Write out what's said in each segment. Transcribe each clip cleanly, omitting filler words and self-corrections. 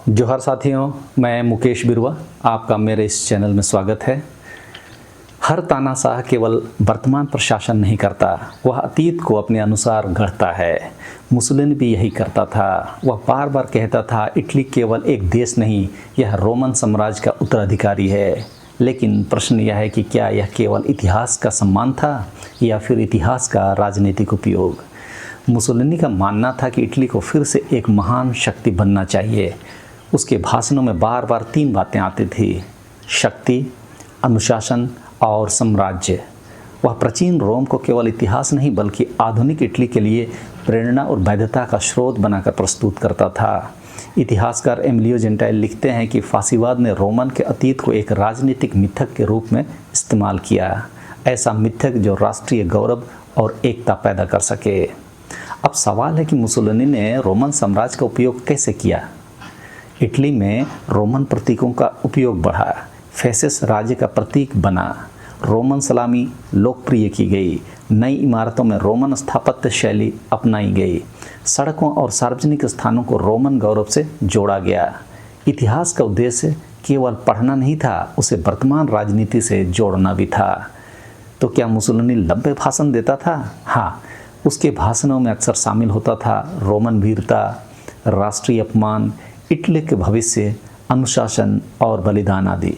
जोहार साथियों, मैं मुकेश बिरवा, आपका मेरे इस चैनल में स्वागत है। हर तानाशाह केवल वर्तमान पर शासन नहीं करता, वह अतीत को अपने अनुसार गढ़ता है। मुसोलिनी भी यही करता था। वह बार बार कहता था, इटली केवल एक देश नहीं, यह रोमन साम्राज्य का उत्तराधिकारी है। लेकिन प्रश्न यह है कि क्या यह केवल इतिहास का सम्मान था या फिर इतिहास का राजनीतिक उपयोग। मुसोलिनी का मानना था कि इटली को फिर से एक महान शक्ति बनना चाहिए। उसके भाषणों में बार बार 3 बातें आती थी: शक्ति, अनुशासन और साम्राज्य। वह प्राचीन रोम को केवल इतिहास नहीं बल्कि आधुनिक इटली के लिए प्रेरणा और वैधता का स्रोत बनाकर प्रस्तुत करता था। इतिहासकार एमिलियो जेंटाइल लिखते हैं कि फासीवाद ने रोमन के अतीत को एक राजनीतिक मिथक के रूप में इस्तेमाल किया, ऐसा मिथक जो राष्ट्रीय गौरव और एकता पैदा कर सके। अब सवाल है कि मुसोलिनी ने रोमन साम्राज्य का उपयोग कैसे किया। इटली में रोमन प्रतीकों का उपयोग बढ़ा, फेसिस राज्य का प्रतीक बना, रोमन सलामी लोकप्रिय की गई, नई इमारतों में रोमन स्थापत्य शैली अपनाई गई, सड़कों और सार्वजनिक स्थानों को रोमन गौरव से जोड़ा गया। इतिहास का उद्देश्य केवल पढ़ना नहीं था, उसे वर्तमान राजनीति से जोड़ना भी था। तो क्या मुसोलिनी लंबे भाषण देता था? हाँ, उसके भाषणों में अक्सर शामिल होता था रोमन वीरता, राष्ट्रीय अपमान, इटली के भविष्य, अनुशासन और बलिदान आदि।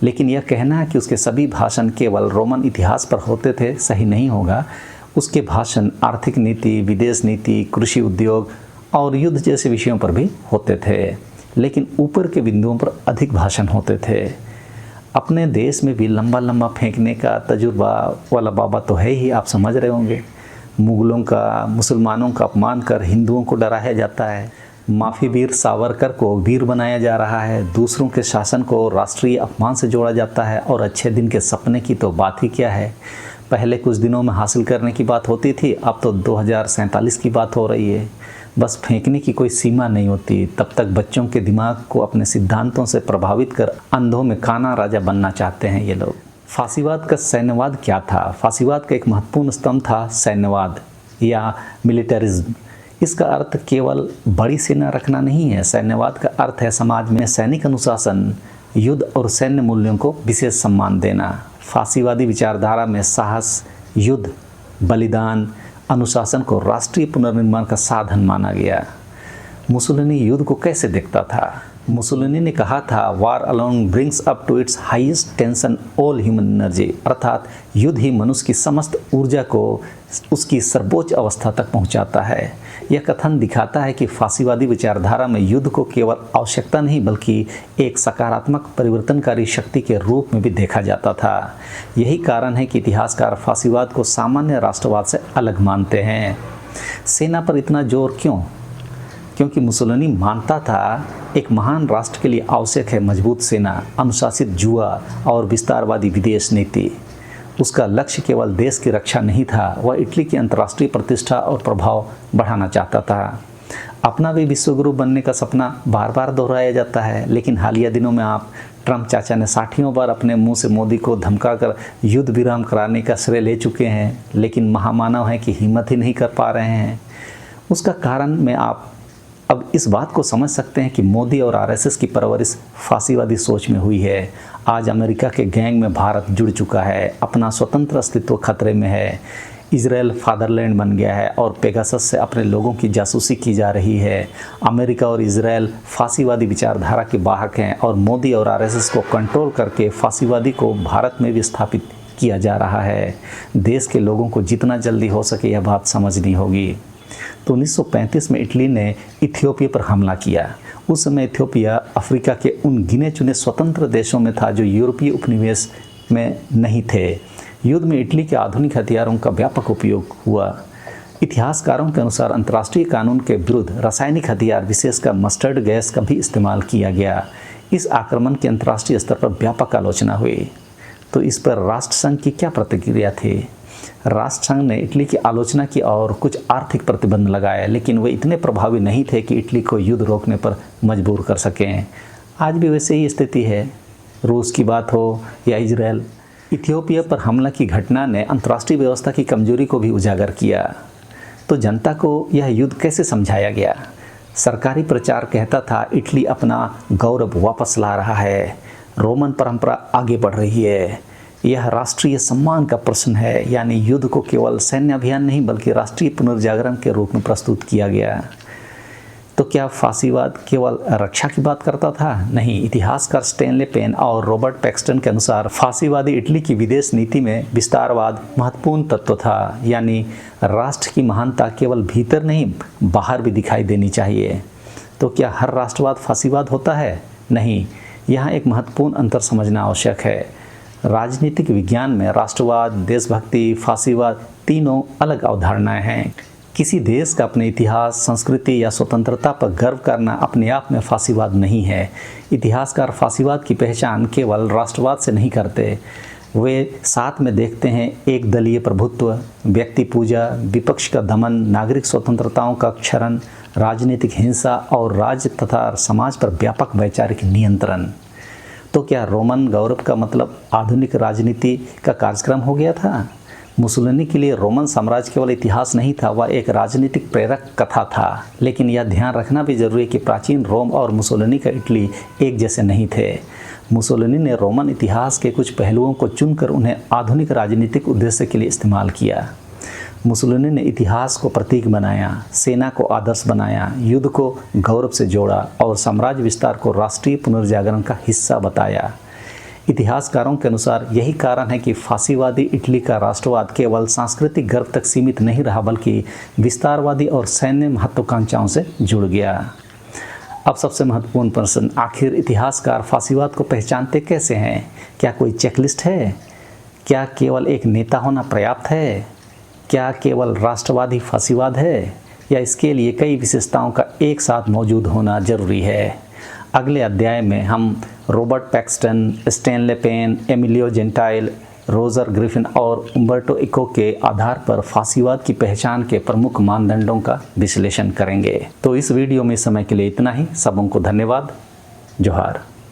लेकिन यह कहना है कि उसके सभी भाषण केवल रोमन इतिहास पर होते थे, सही नहीं होगा। उसके भाषण आर्थिक नीति, विदेश नीति, कृषि उद्योग और युद्ध जैसे विषयों पर भी होते थे। लेकिन ऊपर के बिंदुओं पर अधिक भाषण होते थे। अपने देश में भी लंबा लंबा फेंकने का तजुर्बा वाला बाबा तो है ही, आप समझ रहे होंगे। मुगलों का, मुसलमानों का अपमान कर हिंदुओं को डराया जाता है। माफी वीर सावरकर को वीर बनाया जा रहा है। दूसरों के शासन को राष्ट्रीय अपमान से जोड़ा जाता है। और अच्छे दिन के सपने की तो बात ही क्या है। पहले कुछ दिनों में हासिल करने की बात होती थी, अब तो 2047 की बात हो रही है। बस फेंकने की कोई सीमा नहीं होती। तब तक बच्चों के दिमाग को अपने सिद्धांतों से प्रभावित कर अंधों में काना राजा बनना चाहते हैं ये लोग। फासीवाद का सैन्यवाद क्या था? फासीवाद का एक महत्वपूर्ण स्तंभ था सैन्यवाद या मिलिटरिज्म। इसका अर्थ केवल बड़ी सेना रखना नहीं है। सैन्यवाद का अर्थ है समाज में सैनिक अनुशासन, युद्ध और सैन्य मूल्यों को विशेष सम्मान देना। फासीवादी विचारधारा में साहस, युद्ध, बलिदान, अनुशासन को राष्ट्रीय पुनर्निर्माण का साधन माना गया। मुसोलिनी युद्ध को कैसे देखता था? मुसोलिनी ने कहा था, war alone brings up to its highest tension all human energy, अर्थात युद्ध ही मनुष्य की समस्त ऊर्जा को उसकी सर्वोच्च अवस्था तक पहुंचाता है। यह कथन दिखाता है कि फासीवादी विचारधारा में युद्ध को केवल आवश्यकता नहीं बल्कि एक सकारात्मक परिवर्तनकारी शक्ति के रूप में भी देखा जाता था। यही कारण है कि इतिहासकार फासीवाद को सामान्य राष्ट्रवाद से अलग मानते हैं। सेना पर इतना जोर क्यों? क्योंकि मुसोलिनी मानता था एक महान राष्ट्र के लिए आवश्यक है मजबूत सेना, अनुशासित जुआ और विस्तारवादी विदेश नीति। उसका लक्ष्य केवल देश की रक्षा नहीं था, वह इटली की अंतर्राष्ट्रीय प्रतिष्ठा और प्रभाव बढ़ाना चाहता था। अपना भी विश्वगुरु बनने का सपना बार बार दोहराया जाता है। लेकिन हालिया दिनों में आप ट्रंप चाचा ने 60 बार अपने मुंह से मोदी को धमकाकर युद्ध विराम कराने का श्रेय ले चुके हैं, लेकिन महामानव हैं कि हिम्मत ही नहीं कर पा रहे हैं। उसका कारण में आप अब इस बात को समझ सकते हैं कि मोदी और आरएसएस की परवरिश फासीवादी सोच में हुई है। आज अमेरिका के गैंग में भारत जुड़ चुका है, अपना स्वतंत्र अस्तित्व खतरे में है। इजराइल फादरलैंड बन गया है और पेगासस से अपने लोगों की जासूसी की जा रही है। अमेरिका और इजराइल फासीवादी विचारधारा के वाहक हैं और मोदी और आरएसएस को कंट्रोल करके फासीवादी को भारत में भी स्थापित किया जा रहा है। देश के लोगों को जितना जल्दी हो सके यह बात समझनी होगी। तो 1935 में इटली ने इथियोपिया पर हमला किया। उस समय इथियोपिया अफ्रीका के उन गिने चुने स्वतंत्र देशों में था जो यूरोपीय उपनिवेश में नहीं थे। युद्ध में इटली के आधुनिक हथियारों का व्यापक उपयोग हुआ। इतिहासकारों के अनुसार अंतर्राष्ट्रीय कानून के विरुद्ध रासायनिक हथियार, विशेषकर मस्टर्ड गैस का भी इस्तेमाल किया गया। इस आक्रमण की अंतर्राष्ट्रीय स्तर पर व्यापक आलोचना हुई। तो इस पर राष्ट्रसंघ की क्या प्रतिक्रिया थी? राष्ट्रसंघ ने इटली की आलोचना की और कुछ आर्थिक प्रतिबंध लगाए, लेकिन वे इतने प्रभावी नहीं थे कि इटली को युद्ध रोकने पर मजबूर कर सकें। आज भी वैसे ही स्थिति है। रूस की बात हो या इजराइल, इथियोपिया पर हमला की घटना ने अंतर्राष्ट्रीय व्यवस्था की कमजोरी को भी उजागर किया। तो जनता को यह युद्ध कैसे समझाया गया? सरकारी प्रचार कहता था इटली अपना गौरव वापस ला रहा है, रोमन परंपरा आगे बढ़ रही है, यह राष्ट्रीय सम्मान का प्रश्न है। यानी युद्ध को केवल सैन्य अभियान नहीं बल्कि राष्ट्रीय पुनर्जागरण के रूप में प्रस्तुत किया गया। तो क्या फांसीवाद केवल रक्षा की बात करता था? नहीं। इतिहासकार स्टैनले पेन और रॉबर्ट पैक्सटन के अनुसार फांसीवादी इटली की विदेश नीति में विस्तारवाद महत्वपूर्ण तत्व था। यानी राष्ट्र की महानता केवल भीतर नहीं बाहर भी दिखाई देनी चाहिए। तो क्या हर राष्ट्रवाद फांसीवाद होता है? नहीं। यहाँ एक महत्वपूर्ण अंतर समझना आवश्यक है। राजनीतिक विज्ञान में राष्ट्रवाद, देशभक्ति, फांसीवाद तीनों अलग अवधारणाएं हैं। किसी देश का अपने इतिहास, संस्कृति या स्वतंत्रता पर गर्व करना अपने आप में फांसीवाद नहीं है। इतिहासकार फांसीवाद की पहचान केवल राष्ट्रवाद से नहीं करते, वे साथ में देखते हैं एक दलीय प्रभुत्व, व्यक्ति पूजा, विपक्ष का दमन, नागरिक स्वतंत्रताओं का क्षरण, राजनीतिक हिंसा और राज्य तथा समाज पर व्यापक वैचारिक नियंत्रण। तो क्या रोमन गौरव का मतलब आधुनिक राजनीति का कार्यक्रम हो गया था? मुसोलिनी के लिए रोमन साम्राज्य केवल इतिहास नहीं था, वह एक राजनीतिक प्रेरक कथा था। लेकिन यह ध्यान रखना भी जरूरी है कि प्राचीन रोम और मुसोलिनी का इटली एक जैसे नहीं थे। मुसोलिनी ने रोमन इतिहास के कुछ पहलुओं को चुनकर उन्हें आधुनिक राजनीतिक उद्देश्य के लिए इस्तेमाल किया। मुसोलिनी ने इतिहास को प्रतीक बनाया, सेना को आदर्श बनाया, युद्ध को गौरव से जोड़ा और साम्राज्य विस्तार को राष्ट्रीय पुनर्जागरण का हिस्सा बताया। इतिहासकारों के अनुसार यही कारण है कि फांसीवादी इटली का राष्ट्रवाद केवल सांस्कृतिक गर्व तक सीमित नहीं रहा बल्कि विस्तारवादी और सैन्य महत्वाकांक्षाओं से जुड़ गया। अब सबसे महत्वपूर्ण प्रश्न, आखिर इतिहासकार फांसीवाद को पहचानते कैसे हैं? क्या कोई चेकलिस्ट है? क्या केवल एक नेता होना पर्याप्त है? क्या केवल राष्ट्रवादी फांसीवाद है, या इसके लिए कई विशेषताओं का एक साथ मौजूद होना जरूरी है? अगले अध्याय में हम Robert Paxton, Stanley Payne, Emilio Gentile, Roger Griffin और उम्बर्टो इको के आधार पर फांसीवाद की पहचान के प्रमुख मानदंडों का विश्लेषण करेंगे। तो इस वीडियो में समय के लिए इतना ही। सबों को धन्यवाद। जोहार।